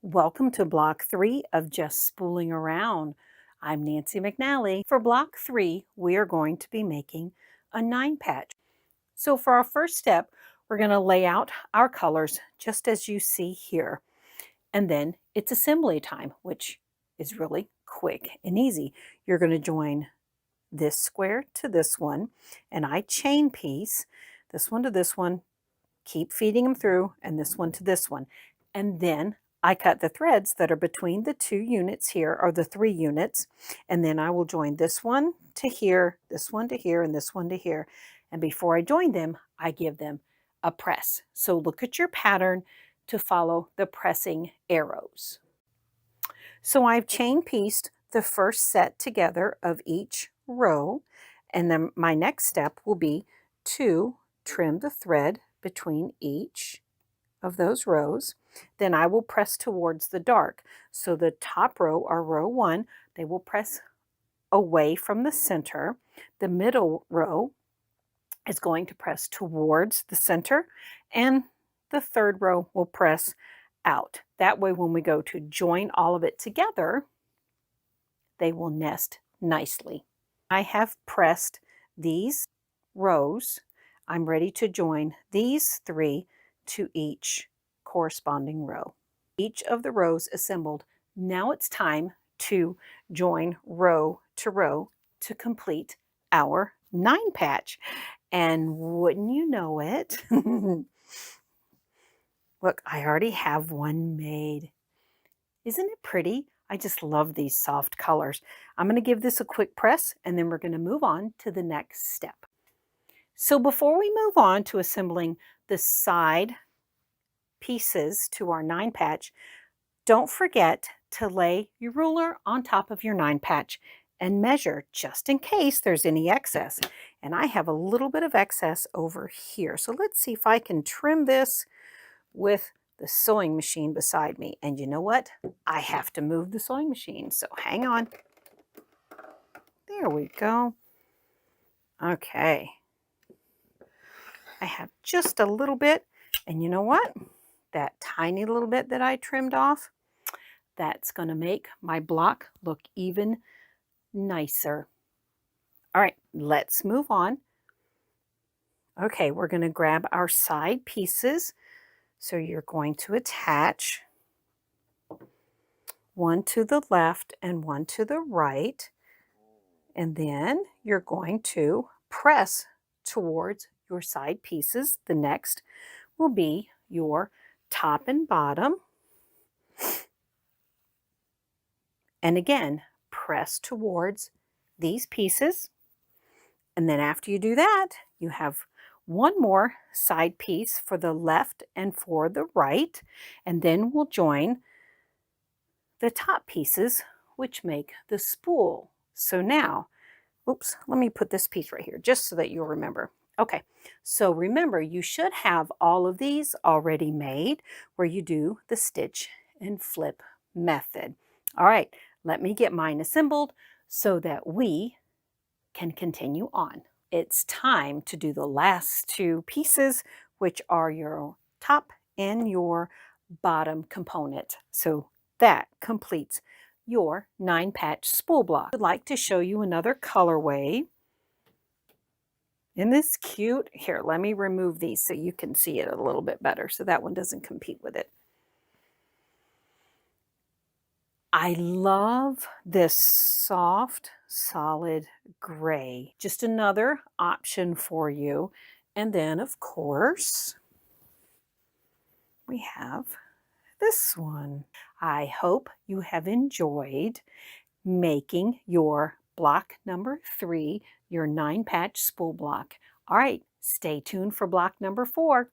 Welcome to block 3 of Just Spooling Around. I'm Nancy McNally. For block 3, we are going to be making a 9-patch. So for our first step, we're going to lay out our colors just as you see here. And then it's assembly time, which is really quick and easy. You're going to join this square to this one, and I chain piece this one to this one, keep feeding them through, and this one to this one. And then I cut the threads that are between the 2 units here, or the 3 units, and then I will join this one to here, this one to here, and this one to here. And before I join them, I give them a press. So look at your pattern to follow the pressing arrows. So I've chain pieced the first set together of each row, and then my next step will be to trim the thread between each of those rows. Then I will press towards the dark. So the top row, or row 1, they will press away from the center. The middle row is going to press towards the center, and the third row will press out. That way, when we go to join all of it together, they will nest nicely. I have pressed these rows. I'm ready to join these 3 to each corresponding row. Each of the rows assembled. Now it's time to join row to complete our 9-patch. And wouldn't you know it, look, I already have one made. Isn't it pretty? I just love these soft colors. I'm going to give this a quick press, and then we're going to move on to the next step. So before we move on to assembling the side pieces to our 9-patch, don't forget to lay your ruler on top of your 9-patch and measure just in case there's any excess. And I have a little bit of excess over here. So let's see if I can trim this with the sewing machine beside me. And you know what? I have to move the sewing machine. So hang on. There we go. Okay. I have just a little bit. And you know what? That tiny little bit that I trimmed off, that's going to make my block look even nicer. All right, let's move on. Okay, we're going to grab our side pieces. So you're going to attach one to the left and one to the right. And then you're going to press towards your side pieces. The next will be your top and bottom. And again, press towards these pieces. And then after you do that, you have one more side piece for the left and for the right. And then we'll join the top pieces, which make the spool. So now, oops, let me put this piece right here just so that you'll remember. Okay, so remember, you should have all of these already made where you do the stitch and flip method. All right, let me get mine assembled so that we can continue on. It's time to do the last 2 pieces, which are your top and your bottom component. So that completes your 9-patch spool block. I'd like to show you another colorway. Isn't this cute? Here, let me remove these so you can see it a little bit better so that one doesn't compete with it. I love this soft, solid gray. Just another option for you. And then, of course, we have this one. I hope you have enjoyed making your block number 3, your 9-patch spool block. All right, stay tuned for block number 4.